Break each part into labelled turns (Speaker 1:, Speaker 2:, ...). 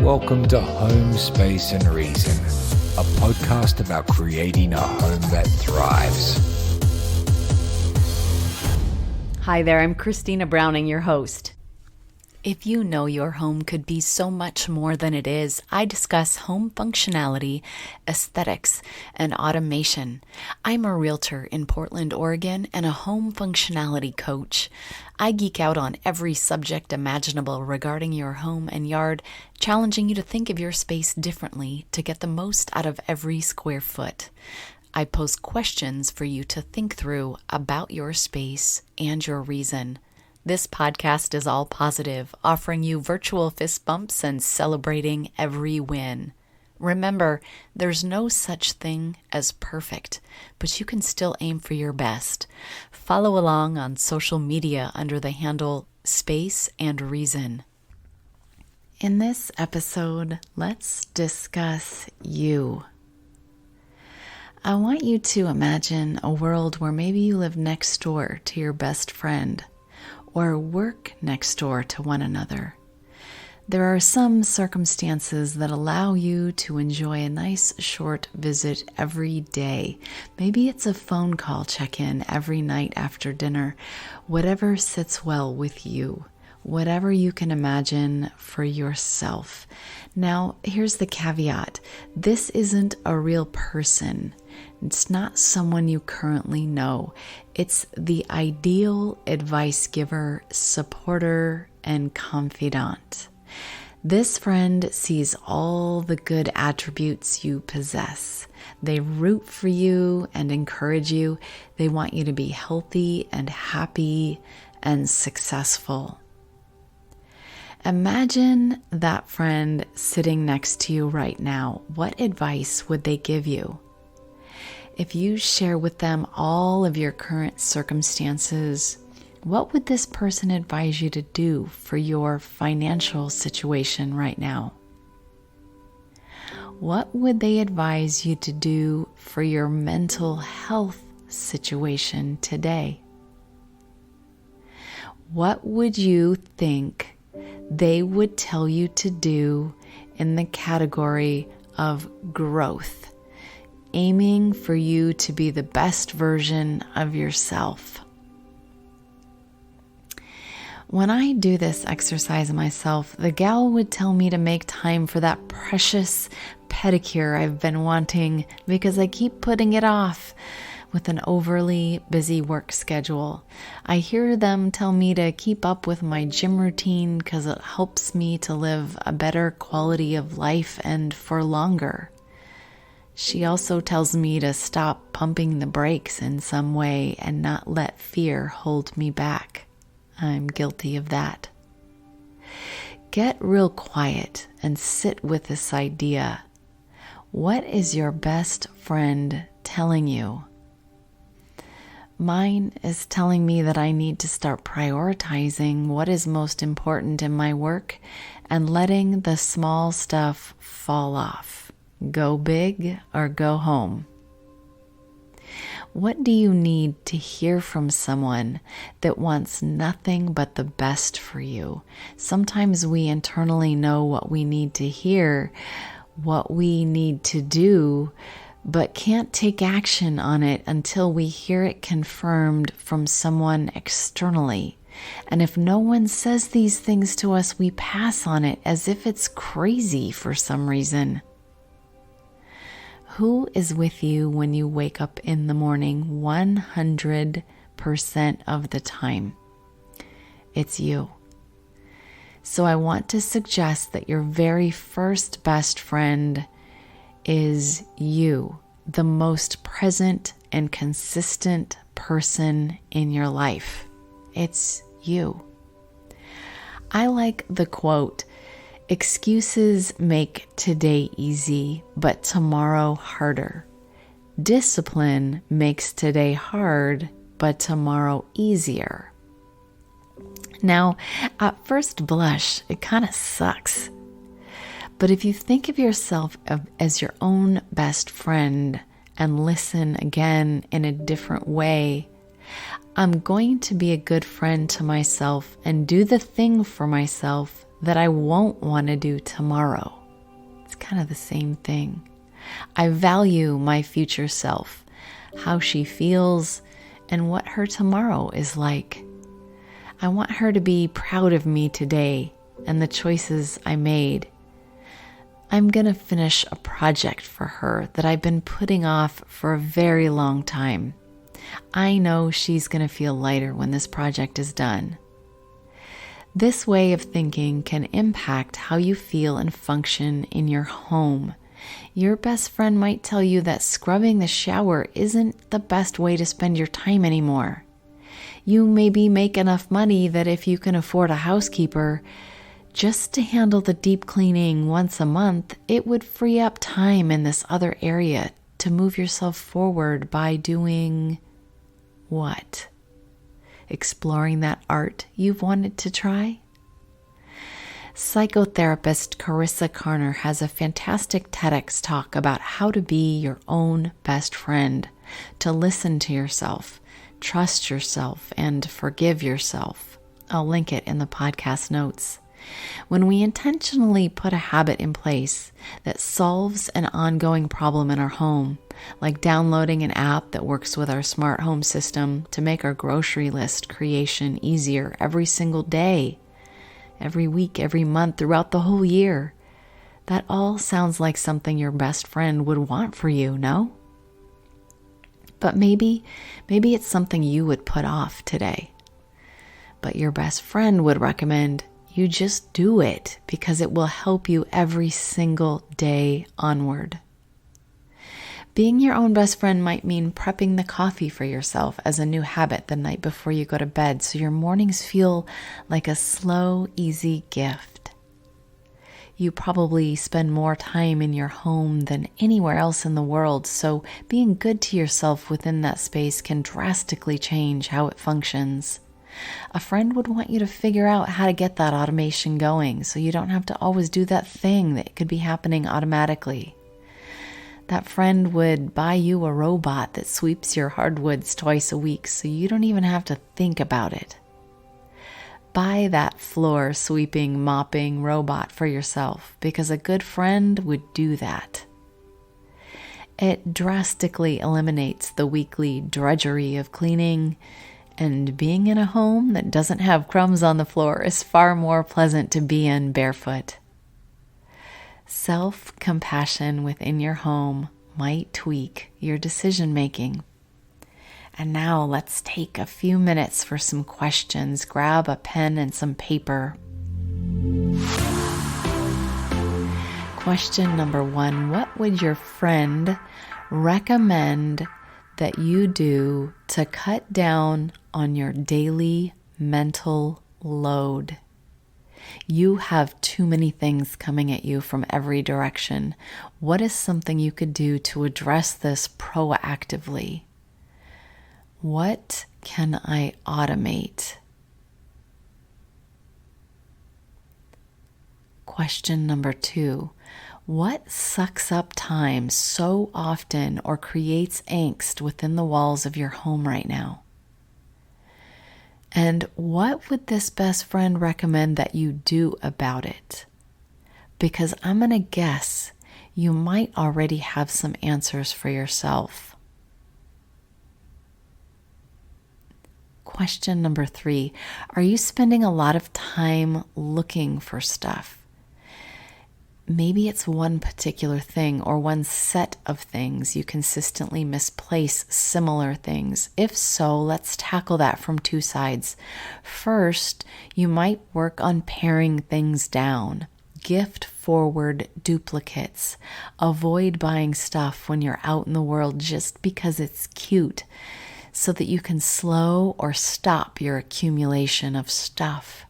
Speaker 1: Welcome to Home, Space and Reason, a podcast about creating a home that thrives.
Speaker 2: Hi there, I'm Christina Browning, your host. If you know your home could be so much more than it is, I discuss home functionality, aesthetics, and automation. I'm a realtor in Portland, Oregon, and a home functionality coach. I geek out on every subject imaginable regarding your home and yard, challenging you to think of your space differently to get the most out of every square foot. I pose questions for you to think through about your space and your reason. This podcast is all positive, offering you virtual fist bumps and celebrating every win. Remember, there's no such thing as perfect, but you can still aim for your best. Follow along on social media under the handle Space and Reason. In this episode, let's discuss you. I want you to imagine a world where maybe you live next door to your best friend, or work next door to one another. There are some circumstances that allow you to enjoy a nice short visit every day. Maybe it's a phone call check-in every night after dinner. Whatever sits well with you, whatever you can imagine for yourself. Now, here's the caveat. This isn't a real person. It's not someone you currently know. It's the ideal advice giver, supporter, and confidant. This friend sees all the good attributes you possess. They root for you and encourage you. They want you to be healthy and happy and successful. Imagine that friend sitting next to you right now. What advice would they give you? If you share with them all of your current circumstances, what would this person advise you to do for your financial situation right now? What would they advise you to do for your mental health situation today? What would you think they would tell you to do in the category of growth? Aiming for you to be the best version of yourself. When I do this exercise myself, the gal would tell me to make time for that precious pedicure I've been wanting because I keep putting it off with an overly busy work schedule. I hear them tell me to keep up with my gym routine because it helps me to live a better quality of life and for longer. She also tells me to stop pumping the brakes in some way and not let fear hold me back. I'm guilty of that. Get real quiet and sit with this idea. What is your best friend telling you? Mine is telling me that I need to start prioritizing what is most important in my work and letting the small stuff fall off. Go big or go home. What do you need to hear from someone that wants nothing but the best for you? Sometimes we internally know what we need to hear, what we need to do, but can't take action on it until we hear it confirmed from someone externally. And if no one says these things to us, we pass on it as if it's crazy for some reason. Who is with you when you wake up in the morning 100% of the time? It's you. So I want to suggest that your very first best friend is you, the most present and consistent person in your life. It's you. I like the quote, "Excuses make today easy, but tomorrow harder. Discipline makes today hard, but tomorrow easier." Now, at first blush, it kind of sucks. But if you think of yourself as your own best friend and listen again in a different way, I'm going to be a good friend to myself and do the thing for myself that I won't want to do tomorrow. It's kind of the same thing. I value my future self, how she feels, and what her tomorrow is like. I want her to be proud of me today and the choices I made. I'm going to finish a project for her that I've been putting off for a very long time. I know she's going to feel lighter when this project is done. This way of thinking can impact how you feel and function in your home. Your best friend might tell you that scrubbing the shower isn't the best way to spend your time anymore. You maybe make enough money that if you can afford a housekeeper, just to handle the deep cleaning once a month, it would free up time in this other area to move yourself forward by doing what? Exploring that art you've wanted to try? Psychotherapist Carissa Carner has a fantastic TEDx talk about how to be your own best friend, to listen to yourself, trust yourself, and forgive yourself. I'll link it in the podcast notes. When we intentionally put a habit in place that solves an ongoing problem in our home, like downloading an app that works with our smart home system to make our grocery list creation easier every single day, every week, every month, throughout the whole year, that all sounds like something your best friend would want for you, no? But maybe it's something you would put off today. But your best friend would recommend you just do it because it will help you every single day onward. Being your own best friend might mean prepping the coffee for yourself as a new habit the night before you go to bed so your mornings feel like a slow, easy gift. You probably spend more time in your home than anywhere else in the world, so being good to yourself within that space can drastically change how it functions. A friend would want you to figure out how to get that automation going so you don't have to always do that thing that could be happening automatically. That friend would buy you a robot that sweeps your hardwoods twice a week so you don't even have to think about it. Buy that floor sweeping, mopping robot for yourself because a good friend would do that. It drastically eliminates the weekly drudgery of cleaning, and being in a home that doesn't have crumbs on the floor is far more pleasant to be in barefoot. Self-compassion within your home might tweak your decision-making. And now let's take a few minutes for some questions. Grab a pen and some paper. Question number 1, what would your friend recommend that you do to cut down on your daily mental load? You have too many things coming at you from every direction. What is something you could do to address this proactively? What can I automate? Question number 2. What sucks up time so often or creates angst within the walls of your home right now? And what would this best friend recommend that you do about it? Because I'm going to guess you might already have some answers for yourself. Question number 3, are you spending a lot of time looking for stuff? Maybe it's one particular thing or one set of things you consistently misplace similar things. If so, let's tackle that from 2 sides. First, you might work on paring things down. Gift forward duplicates. Avoid buying stuff when you're out in the world just because it's cute, so that you can slow or stop your accumulation of stuff.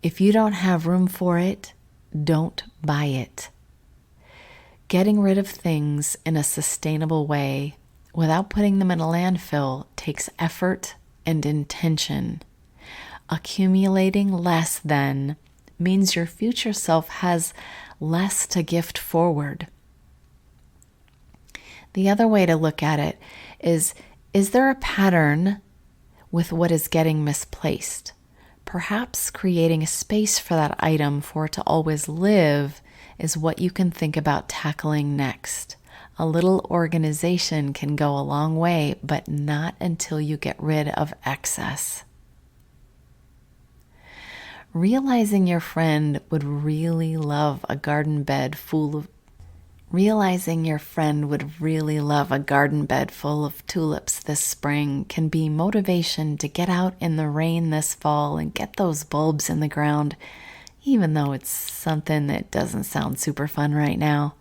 Speaker 2: If you don't have room for it, don't buy it. Getting rid of things in a sustainable way without putting them in a landfill takes effort and intention. Accumulating less then means your future self has less to gift forward. The other way to look at it is there a pattern with what is getting misplaced? perhaps creating a space for that item for it to always live is what you can think about tackling next. A little organization can go a long way, but not until you get rid of excess. Realizing your friend would really love a garden bed full of tulips this spring can be motivation to get out in the rain this fall and get those bulbs in the ground, even though it's something that doesn't sound super fun right now.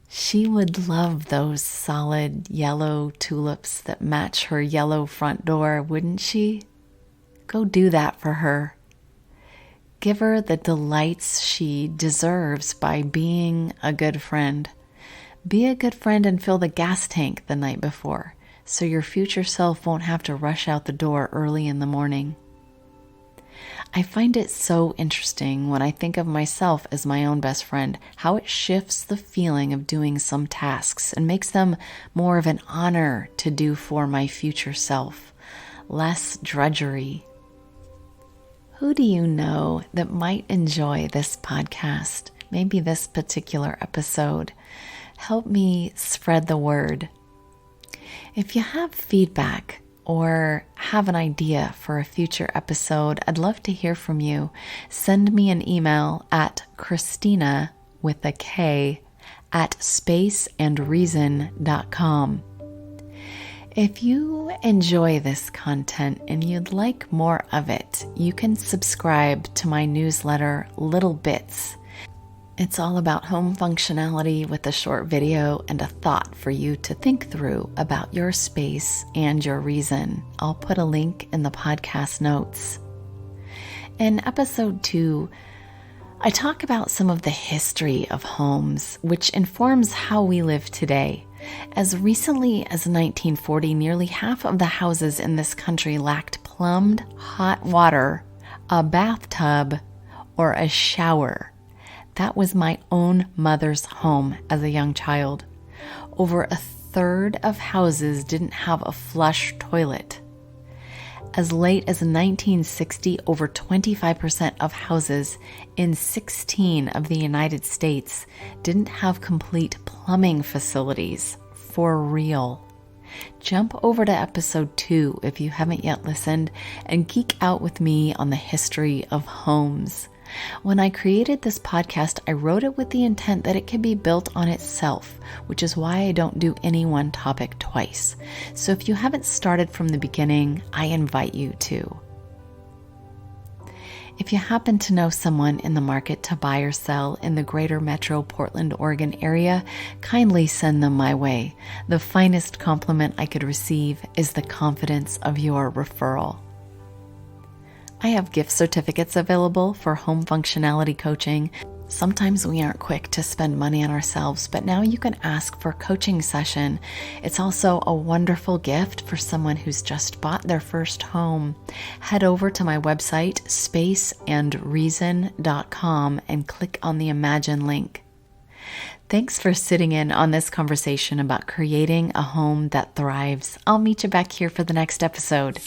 Speaker 2: She would love those solid yellow tulips that match her yellow front door, wouldn't she? Go do that for her. Give her the delights she deserves by being a good friend. Be a good friend and fill the gas tank the night before, so your future self won't have to rush out the door early in the morning. I find it so interesting when I think of myself as my own best friend, how it shifts the feeling of doing some tasks and makes them more of an honor to do for my future self, less drudgery. Who do you know that might enjoy this podcast? Maybe this particular episode. Help me spread the word. If you have feedback or have an idea for a future episode, I'd love to hear from you. Send me an email at Christina with a K at spaceandreason.com. If you enjoy this content and you'd like more of it, you can subscribe to my newsletter, Little Bits. It's all about home functionality with a short video and a thought for you to think through about your space and your reason. I'll put a link in the podcast notes. In episode 2, I talk about some of the history of homes, which informs how we live today. As recently as 1940, nearly half of the houses in this country lacked plumbed hot water, a bathtub, or a shower. That was my own mother's home as a young child. Over a third of houses didn't have a flush toilet. As late as 1960, over 25% of houses in 16 of the United States didn't have complete plumbing facilities for real. Jump over to episode 2 if you haven't yet listened and geek out with me on the history of homes. When I created this podcast, I wrote it with the intent that it can be built on itself, which is why I don't do any one topic twice. So if you haven't started from the beginning, I invite you to. If you happen to know someone in the market to buy or sell in the greater metro Portland, Oregon area, kindly send them my way. The finest compliment I could receive is the confidence of your referral. I have gift certificates available for home functionality coaching. Sometimes we aren't quick to spend money on ourselves, but now you can ask for a coaching session. It's also a wonderful gift for someone who's just bought their first home. Head over to my website, spaceandreason.com, and click on the Imagine link. Thanks for sitting in on this conversation about creating a home that thrives. I'll meet you back here for the next episode.